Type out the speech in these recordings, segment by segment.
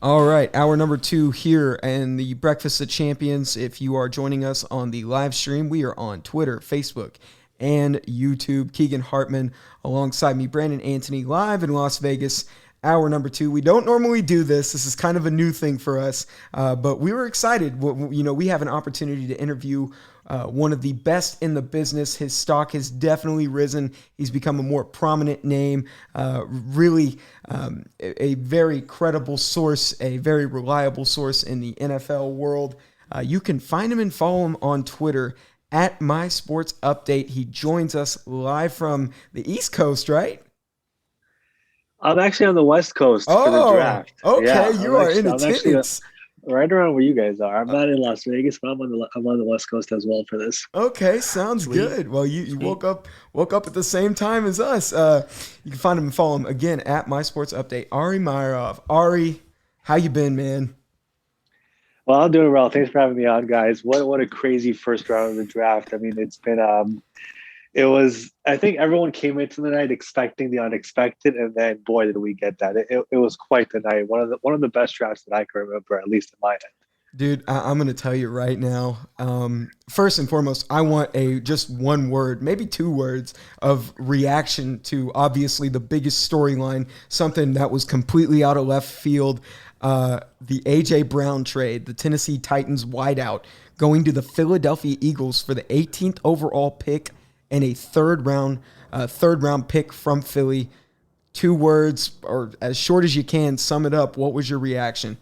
All right, hour number 2 here and the Breakfast of Champions. If you are joining us on the live stream, we are on Twitter, Facebook, and YouTube. Keegan Hartman alongside me, Brandon Anthony, live in Las Vegas. Hour number 2. We don't normally do this. This is kind of a new thing for us, but we were excited. We have an opportunity to interview one of the best in the business. His stock has definitely risen. He's become a more prominent name, really a very credible source, a very reliable source in the NFL world. You can find him and follow him on Twitter at My Sports Update. He joins us live from the East Coast, right? I'm actually on the West Coast for the Oh, draft. okay. Yeah, You are in I'm actually attendance. right around where you guys are. I'm not in Las Vegas, but I'm on the West Coast as well for this. Okay, sounds Sweet, good. Well, you sweet. woke up at the same time as us. You can find him and follow him again at My Sports Update. Ari Myrov. Ari, how you been, man? Well, I'm doing well. Thanks for having me on, guys. What a crazy first round of the draft. I mean, it's been it was. I think everyone came into the night expecting the unexpected, and then boy, did we get that! It was quite the night. One of the best drafts that I can remember, at least in my head. Dude, I'm going to tell you right now. First and foremost, I want a just one word, maybe 2 words of reaction to obviously the biggest storyline, something that was completely out of left field. The A.J. Brown trade, the Tennessee Titans wideout, going to the Philadelphia Eagles for the 18th overall pick and a third round pick from Philly. 2 words, or as short as you can, sum it up. What was your reaction?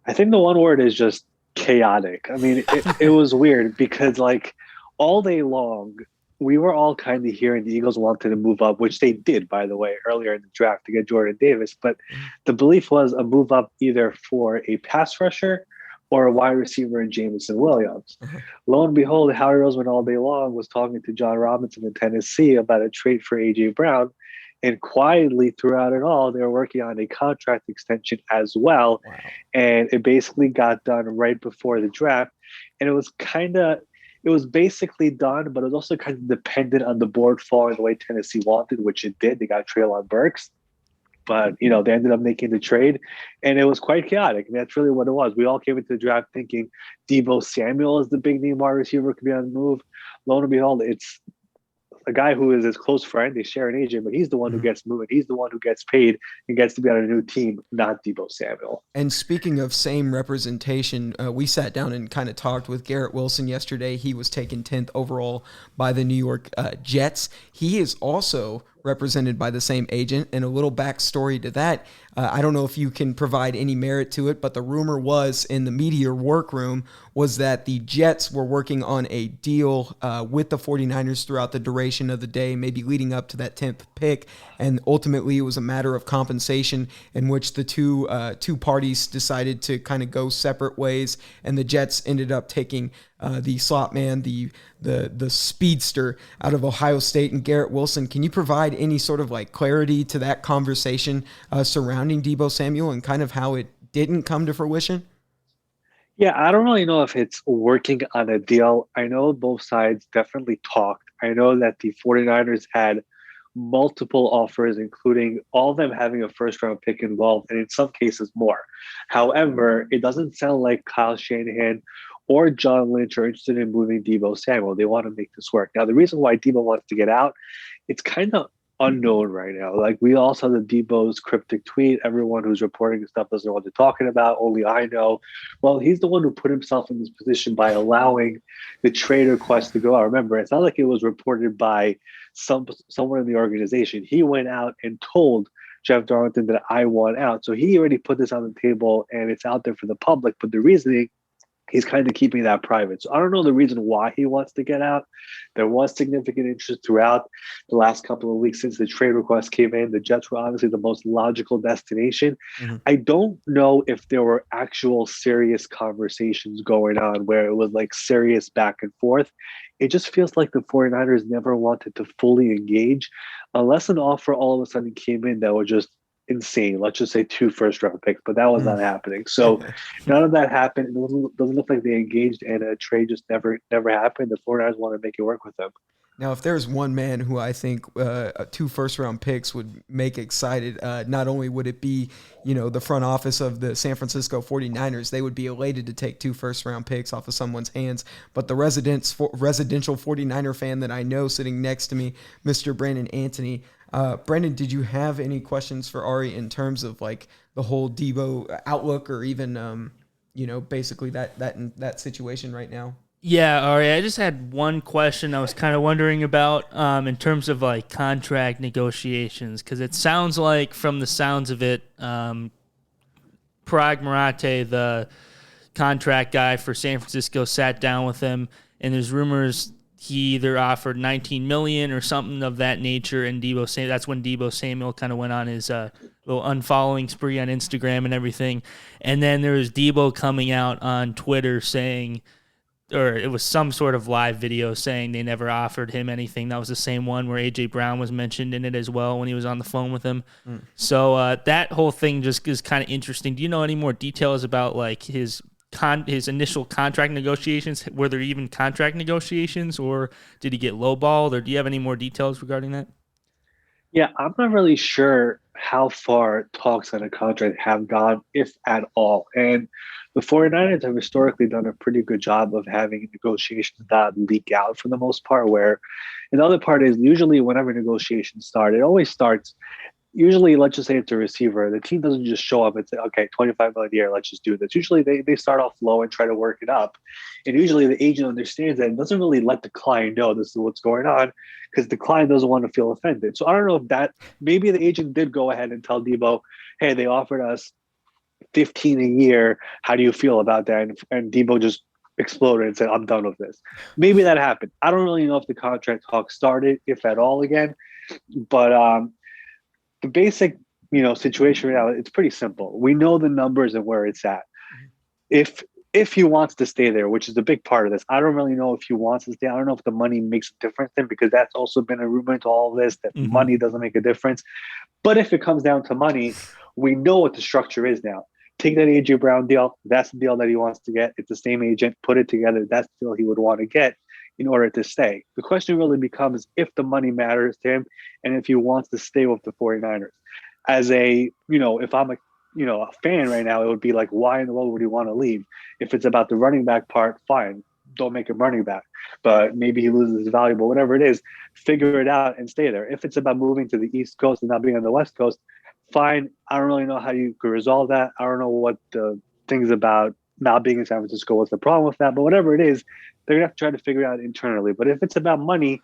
I think the one word is just chaotic. I mean, it was weird because like all day long, we were all kind of hearing the Eagles wanted to move up, which they did, by the way, earlier in the draft to get Jordan Davis. But the belief was a move up either for a pass rusher or a wide receiver in Jameson Williams. Lo and behold, Howie Roseman all day long was talking to John Robinson in Tennessee about a trade for A.J. Brown. And quietly throughout it all, they were working on a contract extension as well. Wow. And it basically got done right before the draft. And it was basically done, but it was also kind of dependent on the board falling the way Tennessee wanted, which it did. They got Treylon Burks. But, they ended up making the trade. And it was quite chaotic. And that's really what it was. We all came into the draft thinking Deebo Samuel is the big name wide receiver, could be on the move. Lo and behold, it's a guy who is his close friend. They share an agent, but he's the one who gets moving. He's the one who gets paid and gets to be on a new team, not Deebo Samuel. And speaking of same representation, we sat down and kind of talked with Garrett Wilson yesterday. He was taken 10th overall by the New York Jets. He is also represented by the same agent. And a little backstory to that, I don't know if you can provide any merit to it, but the rumor was in the media workroom was that the Jets were working on a deal with the 49ers throughout the duration of the day, maybe leading up to that 10th pick. And ultimately, it was a matter of compensation in which the two parties decided to kind of go separate ways. And the Jets ended up taking the slot man, the speedster out of Ohio State, and Garrett Wilson. Can you provide any sort of like clarity to that conversation surrounding Deebo Samuel and kind of how it didn't come to fruition? Yeah, I don't really know if it's working on a deal. I know both sides definitely talked. I know that the 49ers had multiple offers, including all of them having a first round pick involved, and in some cases more. However, it doesn't sound like Kyle Shanahan or John Lynch are interested in moving Deebo Samuel. They want to make this work. Now, the reason why Deebo wants to get out, it's kind of unknown right now. Like we all saw the Debo's cryptic tweet. Everyone who's reporting this stuff doesn't know what they're talking about. Only I know. Well, he's the one who put himself in this position by allowing the trade request to go out. Remember, it's not like it was reported by someone in the organization. He went out and told Jeff Darlington that I want out. So he already put this on the table and it's out there for the public. But the reasoning, he's kind of keeping that private. So I don't know the reason why he wants to get out. There was significant interest throughout the last couple of weeks since the trade request came in. The Jets were obviously the most logical destination. Mm-hmm. I don't know if there were actual serious conversations going on where it was like serious back and forth. It just feels like the 49ers never wanted to fully engage unless an offer all of a sudden came in that was just insane. Let's just say 2 first-round picks, but that was not happening. So none of that happened. It doesn't look like they engaged, and a trade just never happened. The 49ers want to make it work with them. Now, if there's one man who I think two first-round picks would make excited, not only would it be, the front office of the San Francisco 49ers, they would be elated to take two first-round picks off of someone's hands, but the residential 49er fan that I know sitting next to me, Mr. Brandon Anthony. Brandon, did you have any questions for Ari in terms of like the whole Debo outlook or even, basically that situation right now? Yeah, Ari, I just had one question I was kind of wondering about in terms of like contract negotiations, because it sounds like from the sounds of it, Parag Marate, the contract guy for San Francisco, sat down with him, and there's rumors he either offered $19 million or something of that nature, and that's when Deebo Samuel kind of went on his little unfollowing spree on Instagram and everything, and then there was Deebo coming out on Twitter saying, or it was some sort of live video saying they never offered him anything. That was the same one where A.J. Brown was mentioned in it as well when he was on the phone with him. So that whole thing just is kind of interesting. Do you know any more details about like his initial contract negotiations? Were there even contract negotiations, or did he get lowballed, or do you have any more details regarding that? Yeah, I'm not really sure how far talks on a contract have gone, if at all. And the 49ers have historically done a pretty good job of having negotiations not leak out for the most part, where and the other part is usually whenever negotiations start, it always starts. Usually, let's just say it's a receiver. The team doesn't just show up and say, okay, 25 million a year, let's just do this. Usually they start off low and try to work it up. And usually the agent understands that and doesn't really let the client know this is what's going on because the client doesn't want to feel offended. So I don't know if that maybe the agent did go ahead and tell Deebo, hey, they offered us 15 a year. How do you feel about that? And Deebo just exploded and said, I'm done with this. Maybe that happened. I don't really know if the contract talk started, if at all again. But the basic, situation right now, it's pretty simple. We know the numbers and where it's at. If he wants to stay there, which is a big part of this, I don't really know if he wants to stay. I don't know if the money makes a difference then, because that's also been a rumor to all of this, that money doesn't make a difference. But if it comes down to money, we know what the structure is now. Take that A.J. Brown deal. That's the deal that he wants to get. It's the same agent. Put it together. That's the deal he would want to get in order to stay. The question really becomes if the money matters to him and if he wants to stay with the 49ers. As a, if I'm a fan right now, it would be like, why in the world would he want to leave? If it's about the running back part, fine. Don't make him running back. But maybe he loses his value, but whatever it is, figure it out and stay there. If it's about moving to the East Coast and not being on the West Coast, fine. I don't really know how you could resolve that. I don't know what the things about not being in San Francisco, what's the problem with that, but whatever it is, they're going to have to try to figure it out internally. But if it's about money,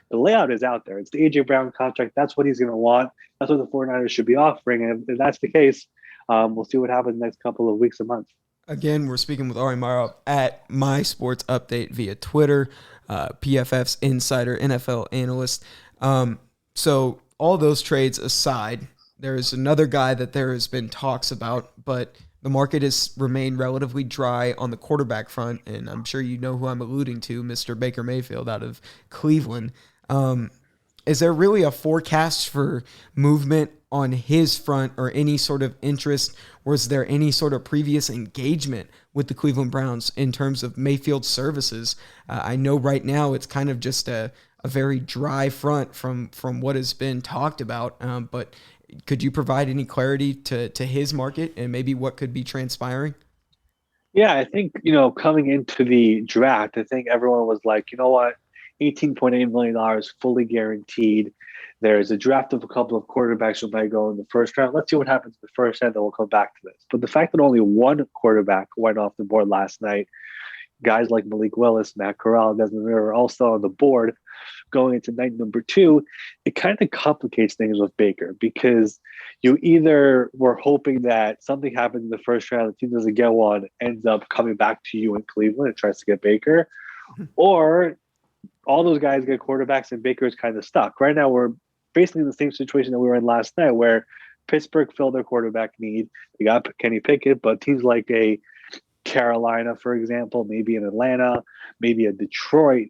the layout is out there. It's the A.J. Brown contract. That's what he's going to want. That's what the 49ers should be offering. And if that's the case, we'll see what happens the next couple of weeks and months. Again, we're speaking with Ari Meirov at My Sports Update via Twitter, PFF's insider, NFL analyst. So all those trades aside, there is another guy that there has been talks about, but the market has remained relatively dry on the quarterback front, and I'm sure you know who I'm alluding to, Mr. Baker Mayfield out of Cleveland. Is there really a forecast for movement on his front or any sort of interest? Was there any sort of previous engagement with the Cleveland Browns in terms of Mayfield's services? I know right now it's kind of just a very dry front from what has been talked about, but could you provide any clarity to his market and maybe what could be transpiring? Yeah, I think, coming into the draft, I think everyone was like, you know what, $18.8 million fully guaranteed. There's a draft of a couple of quarterbacks who might go in the first round. Let's see what happens in the first round, then we'll come back to this. But the fact that only one quarterback went off the board last night, guys like Malik Willis, Matt Corral, Desmond Ridder are all still on the board going into night number 2, it kind of complicates things with Baker because you either were hoping that something happens in the first round, the team doesn't get one, ends up coming back to you in Cleveland and tries to get Baker, or all those guys get quarterbacks and Baker is kind of stuck. Right now, we're basically in the same situation that we were in last night where Pittsburgh filled their quarterback need. They got Kenny Pickett, but teams like a Carolina, for example, maybe in Atlanta, maybe a Detroit,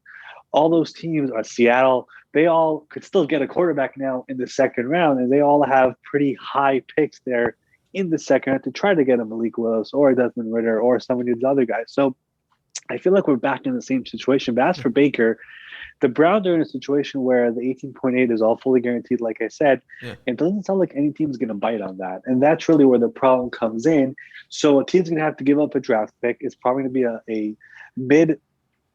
all those teams are Seattle. They all could still get a quarterback now in the second round, and they all have pretty high picks there in the second round to try to get a Malik Willis or a Desmond Ridder or some of these other guys. So I feel like we're back in the same situation. But as for Baker, The Browns are in a situation where the 18.8 is all fully guaranteed, like I said. Yeah. It doesn't sound like any team's going to bite on that. And that's really where the problem comes in. So a team's going to have to give up a draft pick. It's probably going to be a mid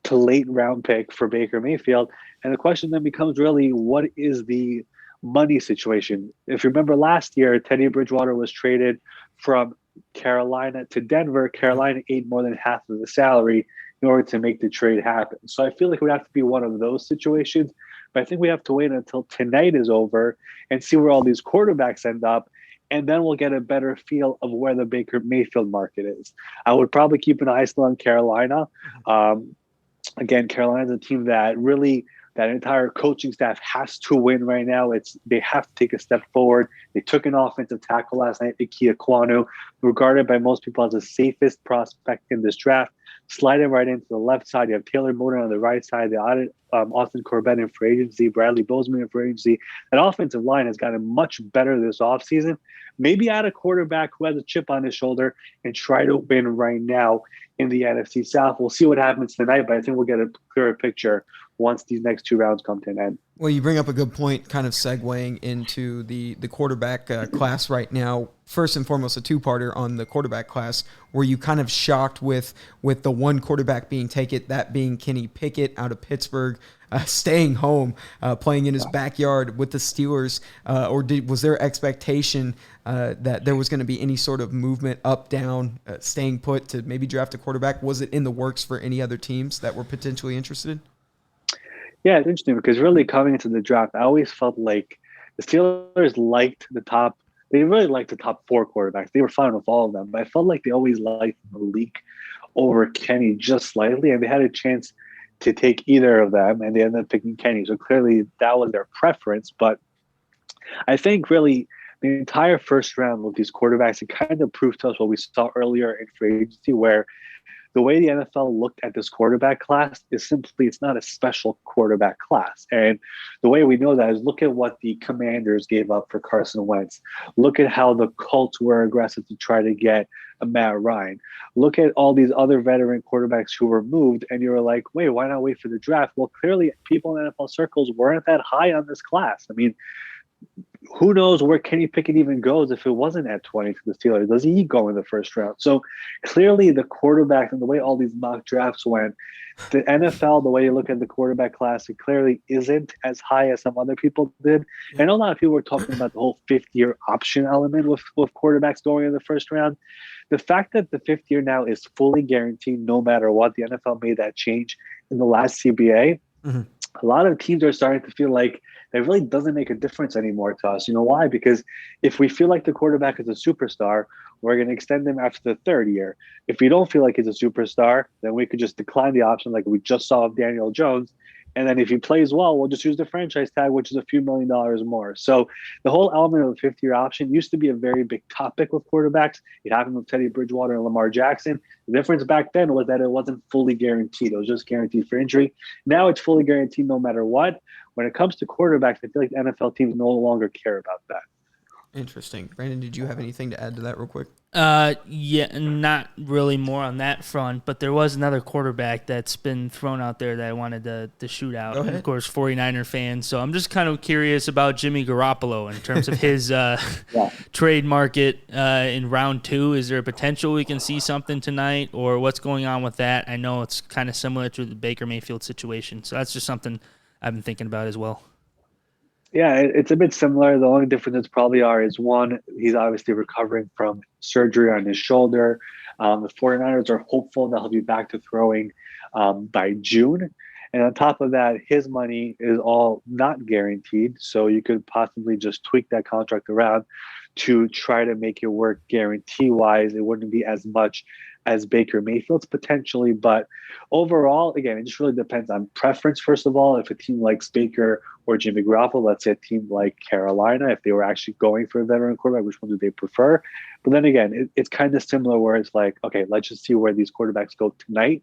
to late round pick for Baker Mayfield. And the question then becomes really, what is the money situation? If you remember last year, Teddy Bridgewater was traded from Carolina to Denver. Carolina ate more than half of the salary in order to make the trade happen. So I feel like it would have to be one of those situations. But I think we have to wait until tonight is over and see where all these quarterbacks end up. And then we'll get a better feel of where the Baker Mayfield market is. I would probably keep an eye still on Carolina. Again, Carolina's a team that really, that entire coaching staff has to win right now. They have to take a step forward. They took an offensive tackle last night, Ike Ekwonu, regarded by most people as the safest prospect in this draft. Slide him right into the left side. You have Taylor Moton on the right side. They added Austin Corbett in free agency, Bradley Bozeman in free agency. That offensive line has gotten much better this offseason. Maybe add a quarterback who has a chip on his shoulder and try to win right now in the NFC South. We'll see what happens tonight, but I think we'll get a clearer picture once these next two rounds come to an end. Well, you bring up a good point, kind of segueing into the quarterback class right now. First and foremost, a two-parter on the quarterback class. Were you kind of shocked with the one quarterback being taken, that being Kenny Pickett out of Pittsburgh, staying home, playing in his backyard with the Steelers, or was there expectation that there was going to be any sort of movement up, down, staying put to maybe draft a quarterback? Was it in the works for any other teams that were potentially interested? Yeah, it's interesting because really coming into the draft, I always felt like the Steelers liked they really liked the top four quarterbacks. They were fine with all of them, but I felt like they always liked Malik over Kenny just slightly, and they had a chance to take either of them, and they ended up picking Kenny. So clearly that was their preference, but I think really the entire first round with these quarterbacks, it kind of proved to us what we saw earlier in free agency, where the way the NFL looked at this quarterback class is simply, it's not a special quarterback class. And the way we know that is look at what the Commanders gave up for Carson Wentz. Look at how the Colts were aggressive to try to get a Matt Ryan. Look at all these other veteran quarterbacks who were moved, and you were like, wait, why not wait for the draft? Well, clearly people in NFL circles weren't that high on this class. I mean, who knows where Kenny Pickett even goes if it wasn't at 20 to the Steelers? Does he go in the first round? So clearly the quarterback and the way all these mock drafts went, the NFL, the way you look at the quarterback class, it clearly isn't as high as some other people did. I know a lot of people were talking about the whole fifth-year option element with quarterbacks going in the first round. The fact that the fifth year now is fully guaranteed no matter what, the NFL made that change in the last CBA. Mm-hmm. A lot of teams are starting to feel like it really doesn't make a difference anymore to us. You know why? Because if we feel like the quarterback is a superstar, we're going to extend him after the third year. If we don't feel like he's a superstar, then we could just decline the option like we just saw of Daniel Jones. And then if he plays well, we'll just use the franchise tag, which is a few $1 million more. So the whole element of the fifth-year option used to be a very big topic with quarterbacks. It happened with Teddy Bridgewater and Lamar Jackson. The difference back then was that it wasn't fully guaranteed. It was just guaranteed for injury. Now it's fully guaranteed no matter what. When it comes to quarterbacks, I feel like the NFL teams no longer care about that. Interesting. Brandon, did you have anything to add to that real quick? Yeah, not really more on that front, but there was another quarterback that's been thrown out there that I wanted to shoot out. And of course, 49er fans. So I'm just kind of curious about Jimmy Garoppolo in terms of his trade market in round 2. Is there a potential we can see something tonight, or what's going on with that? I know it's kind of similar to the Baker Mayfield situation. So that's just something I've been thinking about as well. Yeah, it's a bit similar. The only differences probably is one, he's obviously recovering from surgery on his shoulder. The 49ers are hopeful that he'll be back to throwing by June. And on top of that, his money is all not guaranteed. So you could possibly just tweak that contract around to try to make it work guarantee-wise. It wouldn't be as much as Baker Mayfield's potentially. But overall, again, it just really depends on preference, first of all. If a team likes Baker or Jimmy Garoppolo, let's say a team like Carolina, if they were actually going for a veteran quarterback, which one do they prefer? But then again, it's kind of similar where it's like, okay, let's just see where these quarterbacks go tonight.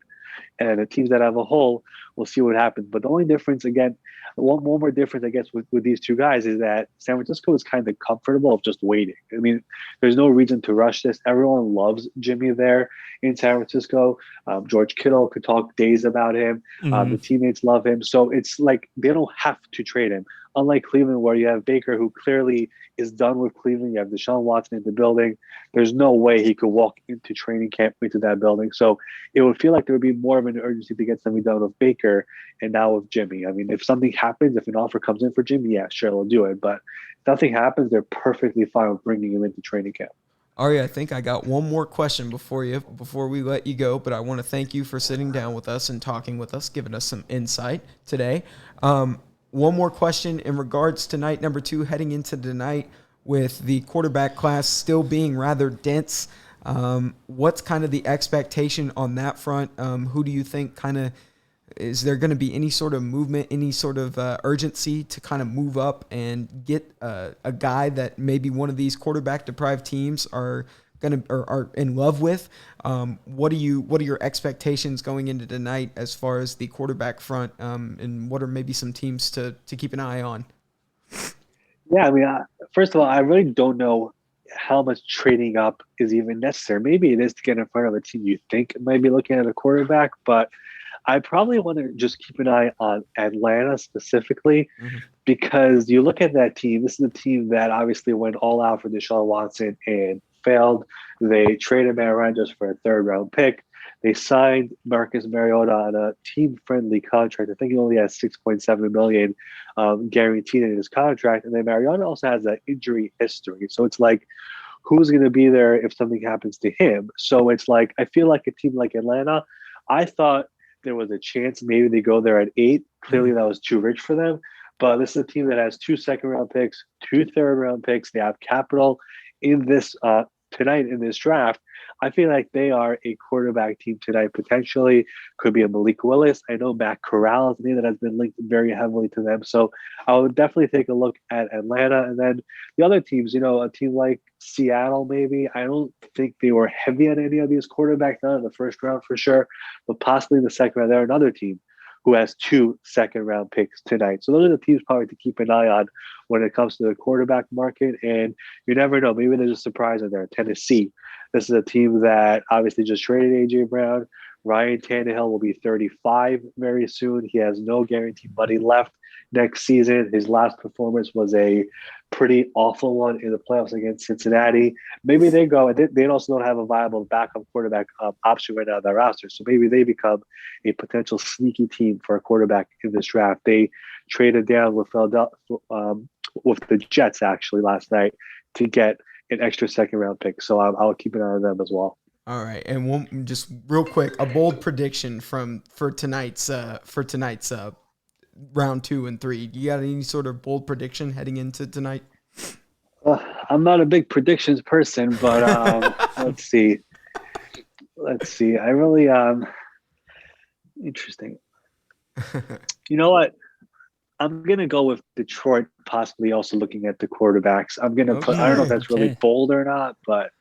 And then the teams that have a hole, we'll see what happens. But the only difference, again, one more difference, I guess, with these two guys is that San Francisco is kind of comfortable of just waiting. I mean, there's no reason to rush this. Everyone loves Jimmy there in San Francisco. George Kittle could talk days about him. The teammates love him. So it's like they don't have to trade him. Unlike Cleveland, where you have Baker, who clearly is done with Cleveland. You have Deshaun Watson in the building. There's no way he could walk into training camp into that building. So it would feel like there would be more of an urgency to get something done with Baker and now with Jimmy. I mean, if something happens, if an offer comes in for Jimmy, yeah, sure, they'll do it. But if nothing happens, they're perfectly fine with bringing him into training camp. Ari, I think I got one more question before we let you go, but I want to thank you for sitting down with us and talking with us, giving us some insight today. One more question in regards to night number 2, heading into tonight with the quarterback class still being rather dense. What's kind of the expectation on that front? Who do you think is there going to be any sort of movement, any sort of urgency to kind of move up and get a guy that maybe one of these quarterback deprived teams are in love with? What are your expectations going into tonight as far as the quarterback front, and what are maybe some teams to keep an eye on? Yeah, I mean, first of all, I really don't know how much trading up is even necessary. Maybe it is to get in front of a team you think might be looking at a quarterback, but I probably want to just keep an eye on Atlanta specifically, because you look at that team. This is a team that obviously went all out for Deshaun Watson and failed. They traded Matt Ryan just for a 3rd-round pick. They signed Marcus Mariota on a team-friendly contract. I think he only has $6.7 million guaranteed in his contract. And then Mariota also has an injury history. So it's like, who's going to be there if something happens to him? So it's like, I feel like a team like Atlanta, I thought there was a chance maybe they go there at 8. Clearly that was too rich for them. But this is a team that has 2 2nd-round picks, 2 3rd-round picks. They have capital in this tonight in this draft. I feel like they are a quarterback team tonight, potentially. Could be a Malik Willis. I know Matt Corral is a name that has been linked very heavily to them. So I would definitely take a look at Atlanta. And then the other teams, a team like Seattle, maybe. I don't think they were heavy on any of these quarterbacks, not in the 1st round for sure, but possibly in the 2nd round. They're another team who has 2 2nd-round picks tonight. So those are the teams probably to keep an eye on when it comes to the quarterback market. And you never know. Maybe there's a surprise in there. Tennessee. This is a team that obviously just traded A.J. Brown. Ryan Tannehill will be 35 very soon. He has no guaranteed money left next season. His last performance was a pretty awful one in the playoffs against Cincinnati. Maybe they go, and they also don't have a viable backup quarterback option right now on their roster. So maybe they become a potential sneaky team for a quarterback in this draft. They traded down with the Jets actually last night to get an extra 2nd-round pick. So I'll keep an eye on them as well. All right, and one just real quick, a bold prediction for tonight's round 2 and 3. You got any sort of bold prediction heading into tonight? I'm not a big predictions person, but let's see. I really interesting. You know what? I'm going to go with Detroit, possibly also looking at the quarterbacks. I'm going to put, I don't know if that's really bold or not, but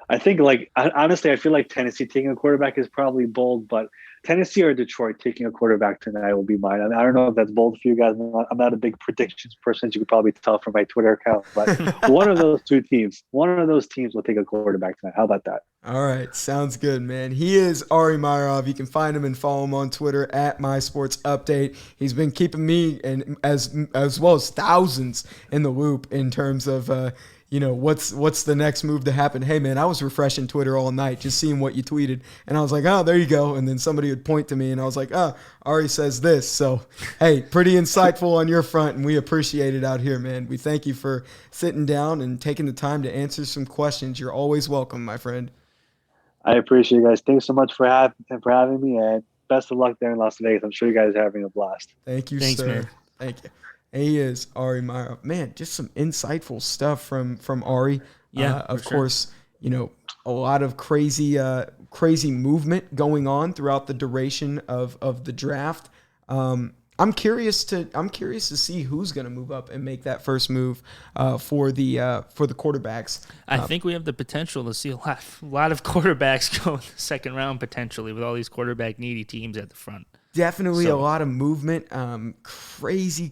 I think honestly, I feel like Tennessee taking a quarterback is probably bold, but Tennessee or Detroit taking a quarterback tonight will be mine. I mean, I don't know if that's bold for you guys. I'm not a big predictions person, as you could probably tell from my Twitter account, but one of those teams will take a quarterback tonight. How about that? All right. Sounds good, man. He is Ari Meirov. You can find him and follow him on Twitter at MySportsUpdate. He's been keeping me and as well as thousands in the loop in terms of what's the next move to happen. Hey, man, I was refreshing Twitter all night just seeing what you tweeted, and I was like, oh, there you go. And then somebody would point to me, and I was like, oh, Ari says this. So, hey, pretty insightful on your front, and we appreciate it out here, man. We thank you for sitting down and taking the time to answer some questions. You're always welcome, my friend. I appreciate you guys. Thanks so much for having me, and best of luck there in Las Vegas. I'm sure you guys are having a blast. Thank you, Thanks, sir. man. Thank you. He is Ari Meirov. Man, just some insightful stuff from Ari. Yeah, of course, a lot of crazy movement going on throughout the duration of the draft. I'm curious to see who's going to move up and make that first move for the quarterbacks. I think we have the potential to see a lot of quarterbacks go in the 2nd round potentially with all these quarterback needy teams at the front. Definitely a So- lot of movement. Crazy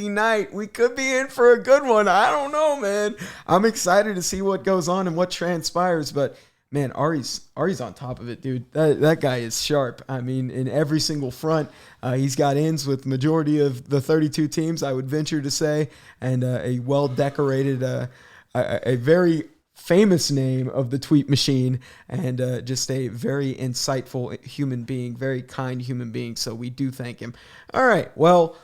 night. We could be in for a good one. I don't know, man. I'm excited to see what goes on and what transpires. But man, Ari's on top of it, dude. That guy is sharp. I mean, in every single front, he's got ins with majority of the 32 teams, I would venture to say, and a well decorated, a very famous name of the tweet machine, and just a very insightful human being, very kind human being. So we do thank him. All right. Well,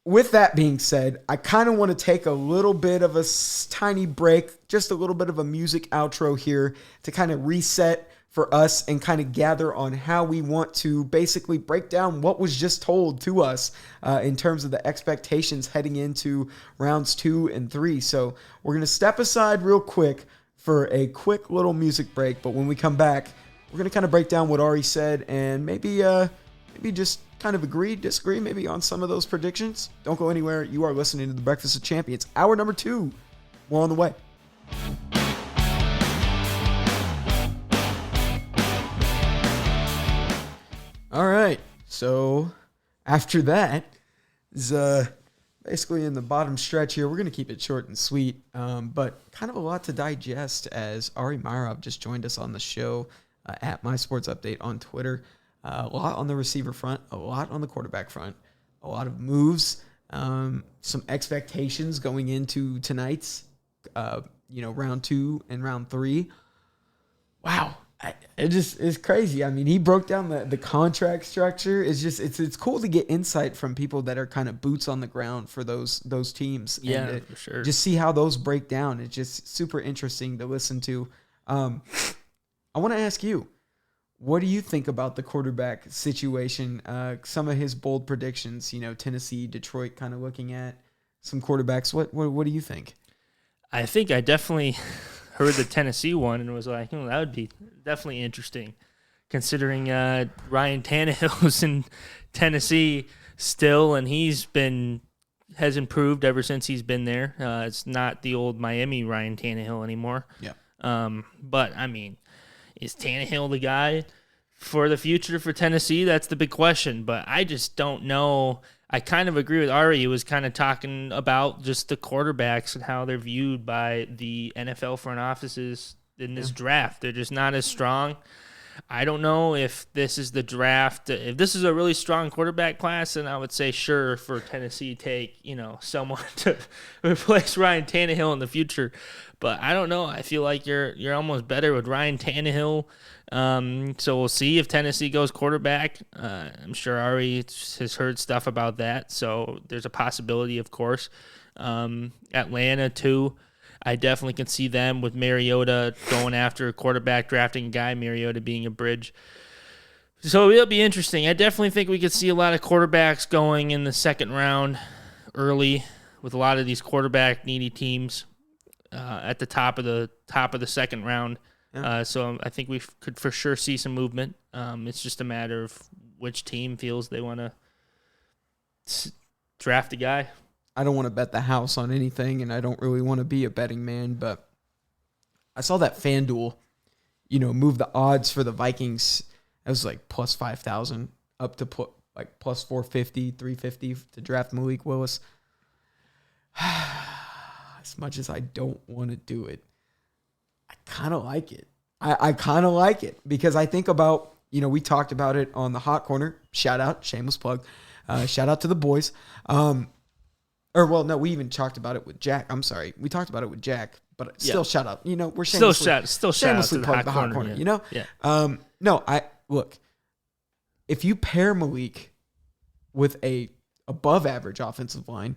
with that being said, I kind of want to take a little bit of a tiny break, just a little bit of a music outro here to kind of reset for us and kind of gather on how we want to basically break down what was just told to us in terms of the expectations heading into rounds 2 and 3. So we're going to step aside real quick for a quick little music break. But when we come back, we're going to kind of break down what Ari said and maybe just kind of agree, disagree maybe on some of those predictions. Don't go anywhere. You are listening to the Breakfast of Champions, hour number 2. We're on the way. All right. So after that is basically in the bottom stretch here. We're going to keep it short and sweet, but kind of a lot to digest as Ari Meirov just joined us on the show at My Sports Update on Twitter. A lot on the receiver front, a lot on the quarterback front, a lot of moves, some expectations going into tonight's, round 2 and round 3. Wow. It's crazy. I mean, he broke down the contract structure. It's cool to get insight from people that are kind of boots on the ground for those teams. Yeah, and for sure. Just see how those break down. It's just super interesting to listen to. I want to ask you, what do you think about the quarterback situation? Some of his bold predictions, Tennessee, Detroit, kind of looking at some quarterbacks. What do you think? I think I definitely heard the Tennessee one and was like, that would be definitely interesting, considering Ryan Tannehill's in Tennessee still, and has improved ever since he's been there. It's not the old Miami Ryan Tannehill anymore. Yeah. But I mean, is Tannehill the guy for the future for Tennessee? That's the big question. But I just don't know. I kind of agree with Ari. He was kind of talking about just the quarterbacks and how they're viewed by the NFL front offices in this draft. They're just not as strong. I don't know if this is the draft. If this is a really strong quarterback class, then I would say sure for Tennessee take, someone to replace Ryan Tannehill in the future. But I don't know. I feel like you're almost better with Ryan Tannehill. So we'll see if Tennessee goes quarterback. I'm sure Ari has heard stuff about that. So there's a possibility, of course. Atlanta, too. I definitely can see them with Mariota going after a quarterback, drafting a guy, Mariota being a bridge. So it'll be interesting. I definitely think we could see a lot of quarterbacks going in the second round early with a lot of these quarterback-needy teams at the top of the second round. Yeah. So I think we could for sure see some movement. It's just a matter of which team feels they want to draft a guy. I don't want to bet the house on anything, and I don't really want to be a betting man, but I saw that FanDuel, move the odds for the Vikings. It was like plus 5,000 up to plus 450, 350 to draft Malik Willis. As much as I don't want to do it, I kind of like it. I kind of like it because I think about, we talked about it on the Hot Corner. Shout out, shameless plug. Shout out to the boys. We even talked about it with Jack. I'm sorry. We talked about it with Jack, but still shout out. We're shamelessly, shout out to the Hot Corner, Yeah. Look, if you pair Malik with a above average offensive line,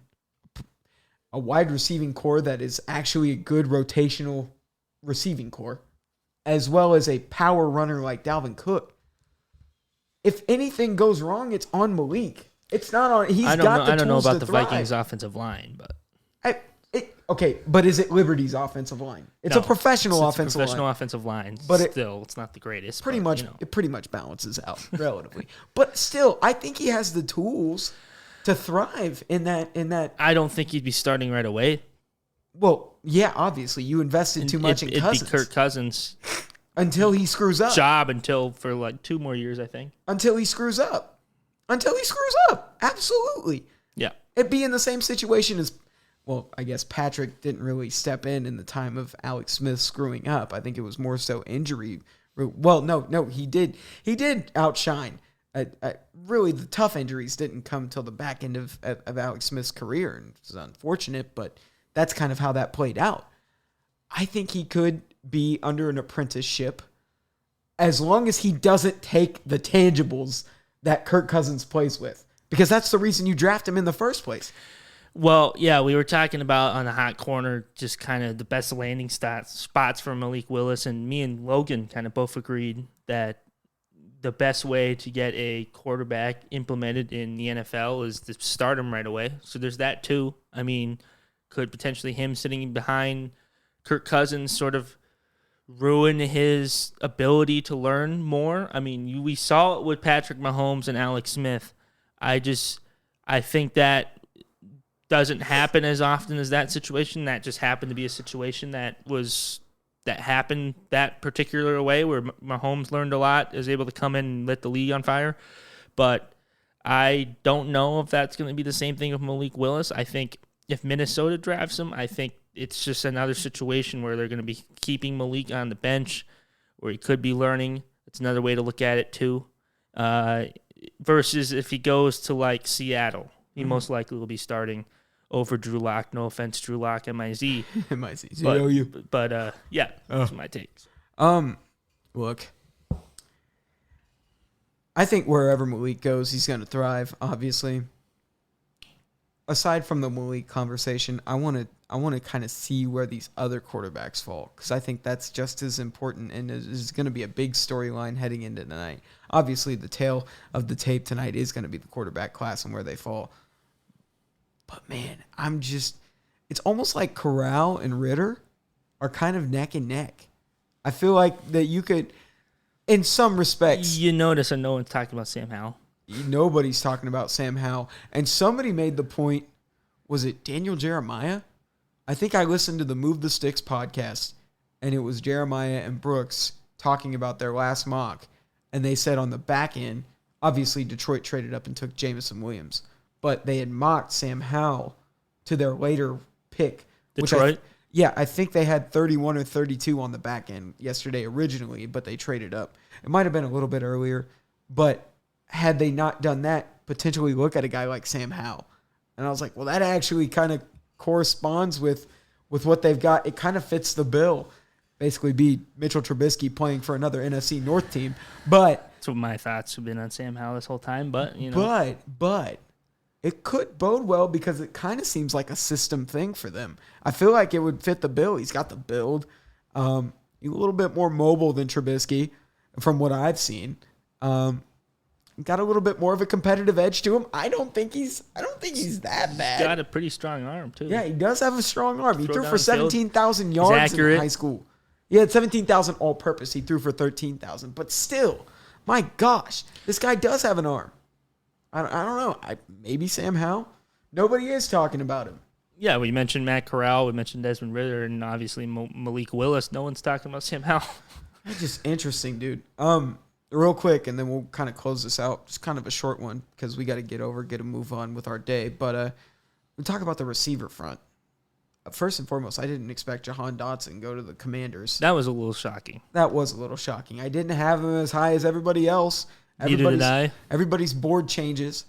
a wide receiving core that is actually a good rotational receiving core, as well as a power runner like Dalvin Cook, if anything goes wrong, it's on Malik. It's not on. I don't know about the Vikings offensive line, but but is it Liberty's offensive line? It's a professional offensive line. But it's not the greatest. It pretty much balances out relatively. But still, I think he has the tools to thrive in that. I don't think he'd be starting right away. Well, yeah, obviously you invested too much in Cousins. It'd be Kirk Cousins. until he screws up. job until for like 2 more years, I think. Until he screws up. Absolutely. Yeah. It'd be in the same situation as, well, I guess Patrick didn't really step in the time of Alex Smith screwing up. I think it was more so injury. Well, no, he did outshine. Really, the tough injuries didn't come till the back end of Alex Smith's career, and it was unfortunate, but that's kind of how that played out. I think he could be under an apprenticeship as long as he doesn't take the tangibles that Kirk Cousins plays with, because that's the reason you draft him in the first place. Well, yeah, we were talking about on the hot corner just kind of the best landing spots for Malik Willis, and me and Logan kind of both agreed that the best way to get a quarterback implemented in the NFL is to start him right away. So there's that too. I mean, could potentially him sitting behind Kirk Cousins sort of ruin his ability to learn more? I mean, we saw it with Patrick Mahomes and Alex Smith. I think that doesn't happen as often as that situation. That just happened to be a situation that happened that particular way where Mahomes learned a lot, is able to come in and lit the league on fire. But I don't know if that's going to be the same thing with Malik Willis. I think if Minnesota drafts him, I think it's just another situation where they're going to be keeping Malik on the bench, where he could be learning. It's another way to look at it too. Versus if he goes to like Seattle, he most likely will be starting over Drew Lock. No offense, Drew Lock, M-I-Z. M-I-Z. But yeah, that's my take. Look, I think wherever Malik goes, he's going to thrive, obviously. Aside from the Malik conversation, I want to kind of see where these other quarterbacks fall, because I think that's just as important and is going to be a big storyline heading into tonight. Obviously, the tail of the tape tonight is going to be the quarterback class and where they fall. But, man, it's almost like Corral and Ritter are kind of neck and neck. I feel like that you could, in some respects. You notice no one's talking about Sam Howell. Nobody's talking about Sam Howell. And somebody made the point, was it Daniel Jeremiah? I think I listened to the Move the Sticks podcast, and it was Jeremiah and Brooks talking about their last mock. And they said on the back end, obviously Detroit traded up and took Jameson Williams, but they had mocked Sam Howell to their later pick. Detroit? I think they had 31 or 32 on the back end yesterday originally, but they traded up. It might have been a little bit earlier, but had they not done that, potentially look at a guy like Sam Howell. And I was like, well, that actually kind of corresponds with what they've got. It kind of fits the bill. Basically be Mitchell Trubisky playing for another NFC North team. But that's what my thoughts have been on Sam Howell this whole time. But, you know. But it could bode well because it kind of seems like a system thing for them. I feel like it would fit the bill. He's got the build. He's a little bit more mobile than Trubisky from what I've seen. Got a little bit more of a competitive edge to him. I don't think he's that bad. Got a pretty strong arm too. Yeah, he does have a strong arm. He threw for down the field. 17,000 yards in high school. He had 17,000 all-purpose. He threw for 13,000. But still, my gosh, this guy does have an arm. I don't know. Maybe Sam Howell. Nobody is talking about him. Yeah, we mentioned Matt Corral. We mentioned Desmond Ritter, and obviously Malik Willis. No one's talking about Sam Howell. That's just interesting, dude. Real quick, and then we'll kind of close this out. Just kind of a short one because we got to get a move on with our day. But we talk about the receiver front. First and foremost, I didn't expect Jahan Dotson go to the Commanders. That was a little shocking. I didn't have him as high as everybody else. Neither did I. Everybody's board changes.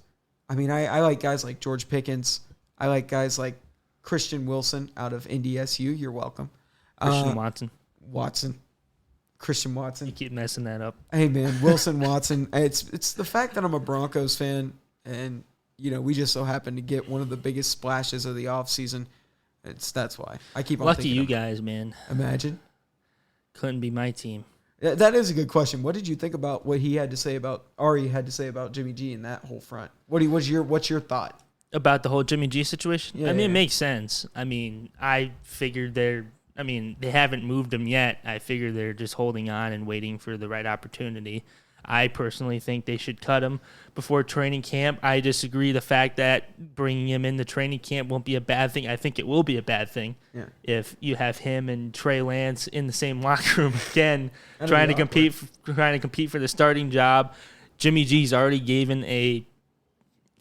I mean, I like guys like George Pickens. I like guys like Christian Wilson out of NDSU. You're welcome. Christian Watson. You keep messing that up. Hey, man, Wilson Watson. It's the fact that I'm a Broncos fan, and, you know, we just so happen to get one of the biggest splashes of the offseason. That's why. I keep on Lucky thinking you of, guys, man. Imagine. Couldn't be my team. That is a good question. What did you think about what Ari had to say about Jimmy G in that whole front? What's your thought? About the whole Jimmy G situation? Yeah, it makes sense. I mean, I figured they haven't moved him yet. I figure they're just holding on and waiting for the right opportunity. I personally think they should cut him before training camp. I disagree. The fact that bringing him in the training camp won't be a bad thing. I think it will be a bad thing if you have him and Trey Lance in the same locker room again, trying to compete for the starting job. Jimmy G's already given a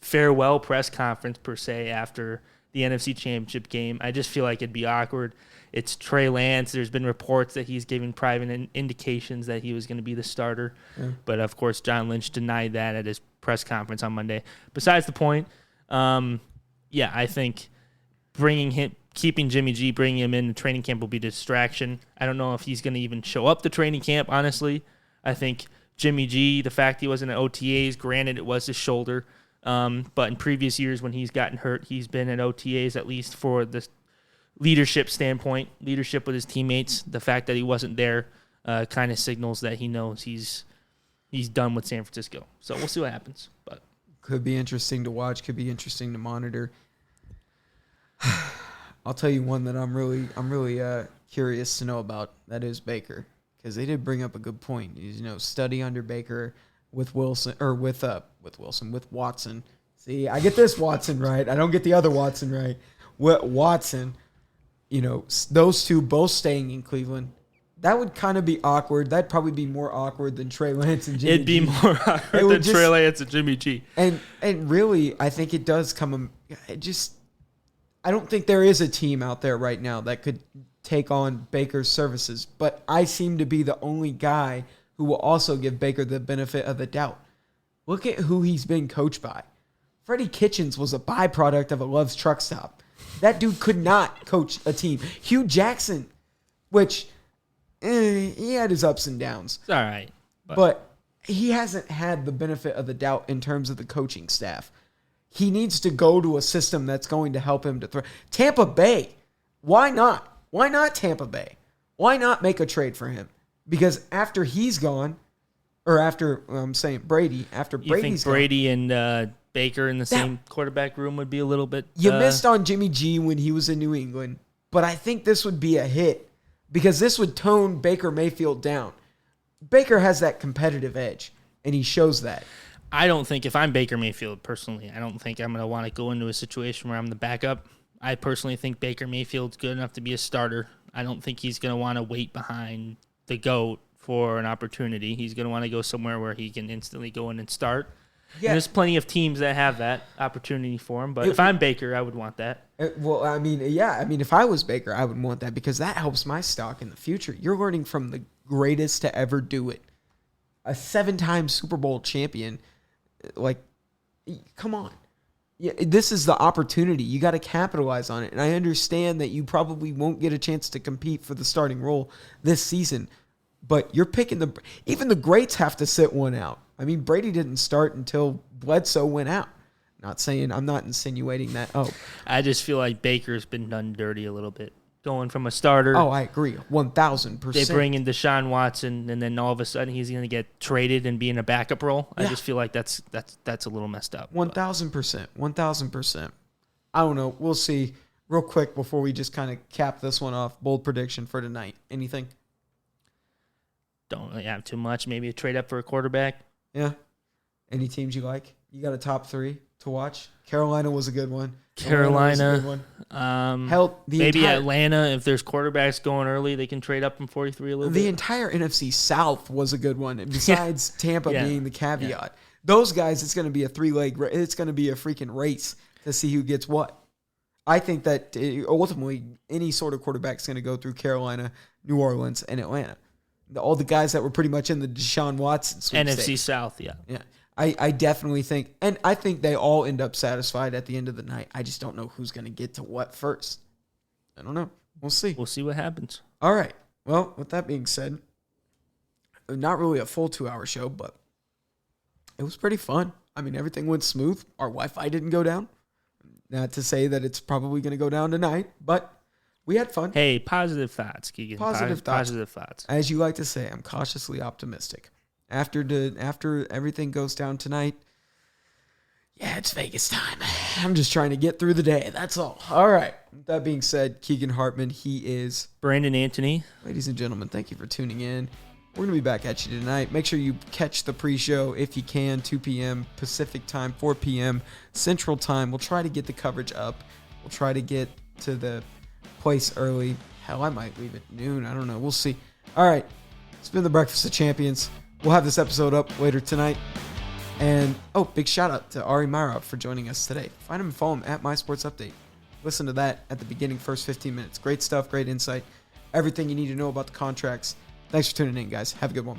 farewell press conference per se after the NFC Championship game. I just feel like it'd be awkward. It's Trey Lance. There's been reports that he's giving private indications that he was going to be the starter. Yeah. But, of course, John Lynch denied that at his press conference on Monday. Besides the point, I think keeping Jimmy G, bringing him in the training camp will be a distraction. I don't know if he's going to even show up to training camp, honestly. I think Jimmy G, the fact he wasn't at OTAs, granted it was his shoulder, but in previous years when he's gotten hurt, he's been at OTAs at least for the leadership standpoint, leadership with his teammates. The fact that he wasn't there kind of signals that he knows he's done with San Francisco. So we'll see what happens. But could be interesting to watch. Could be interesting to monitor. I'll tell you one that I'm really curious to know about. That is Baker, because they did bring up a good point. Study under Baker with Wilson or with Watson. See, I get this Watson right. I don't get the other Watson right. Watson. Those two both staying in Cleveland, that would kind of be awkward. That'd probably be more awkward than Trey Lance and Jimmy It'd be G. more awkward than Trey Lance and Jimmy G. And really, I think it does come. I don't think there is a team out there right now that could take on Baker's services. But I seem to be the only guy who will also give Baker the benefit of the doubt. Look at who he's been coached by. Freddie Kitchens was a byproduct of a Love's truck stop. That dude could not coach a team. Hugh Jackson, which he had his ups and downs. It's all right. But he hasn't had the benefit of the doubt in terms of the coaching staff. He needs to go to a system that's going to help him to throw. Tampa Bay, why not? Why not Tampa Bay? Why not make a trade for him? Because after he's gone, or after Brady, after Brady's gone. You think Brady and Baker in the same quarterback room would be a little bit... You missed on Jimmy G when he was in New England, but I think this would be a hit because this would tone Baker Mayfield down. Baker has that competitive edge, and he shows that. I don't think if I'm Baker Mayfield, personally, I don't think I'm going to want to go into a situation where I'm the backup. I personally think Baker Mayfield's good enough to be a starter. I don't think he's going to want to wait behind the GOAT for an opportunity. He's going to want to go somewhere where he can instantly go in and start. Yeah. And there's plenty of teams that have that opportunity for him. But if I'm Baker, I would want that. If I was Baker, I would want that because that helps my stock in the future. You're learning from the greatest to ever do it. A 7-time Super Bowl champion. Like, come on. Yeah, this is the opportunity. You got to capitalize on it. And I understand that you probably won't get a chance to compete for the starting role this season. But you're picking even the greats have to sit one out. I mean, Brady didn't start until Bledsoe went out. I'm not insinuating that. I just feel like Baker's been done dirty a little bit. Going from a starter. Oh, I agree. 1,000%. They bring in Deshaun Watson, and then all of a sudden he's going to get traded and be in a backup role. Yeah. I just feel like that's a little messed up. 1,000%. 1,000%. I don't know. We'll see. Real quick before we just kind of cap this one off. Bold prediction for tonight. Anything? Don't really have too much. Maybe a trade up for a quarterback. Yeah. Any teams you like? You got a top 3 to watch? Carolina was a good one. Carolina. Maybe entire, Atlanta. If there's quarterbacks going early, they can trade up from 43 a little bit. The entire NFC South was a good one. Besides Tampa being the caveat. Those guys, it's going to be a 3-leg. It's going to be a freaking race to see who gets what. I think that ultimately any sort of quarterback is going to go through Carolina, New Orleans, and Atlanta. All the guys that were pretty much in the Deshaun Watson sweepstakes. NFC South, yeah. I definitely think, and I think they all end up satisfied at the end of the night. I just don't know who's going to get to what first. I don't know. We'll see. We'll see what happens. All right. Well, with that being said, not really a full 2-hour show, but it was pretty fun. I mean, everything went smooth. Our Wi-Fi didn't go down. Not to say that it's probably going to go down tonight, but we had fun. Hey, positive thoughts, Keegan. Positive thoughts. As you like to say, I'm cautiously optimistic. After everything goes down tonight, it's Vegas time. I'm just trying to get through the day. That's all. All right. With that being said, Keegan Hartman, he is Brandon Anthony. Ladies and gentlemen, thank you for tuning in. We're going to be back at you tonight. Make sure you catch the pre-show if you can, 2 p.m. Pacific time, 4 p.m. Central time. We'll try to get the coverage up. We'll try to get to the place early. Hell, I might leave at noon. I don't know. We'll see. All right. It's been the Breakfast of Champions. We'll have this episode up later tonight. And, big shout out to Ari Meirov for joining us today. Find him and follow him at My Sports Update. Listen to that at the beginning, first 15 minutes. Great stuff, great insight. Everything you need to know about the contracts. Thanks for tuning in, guys. Have a good one.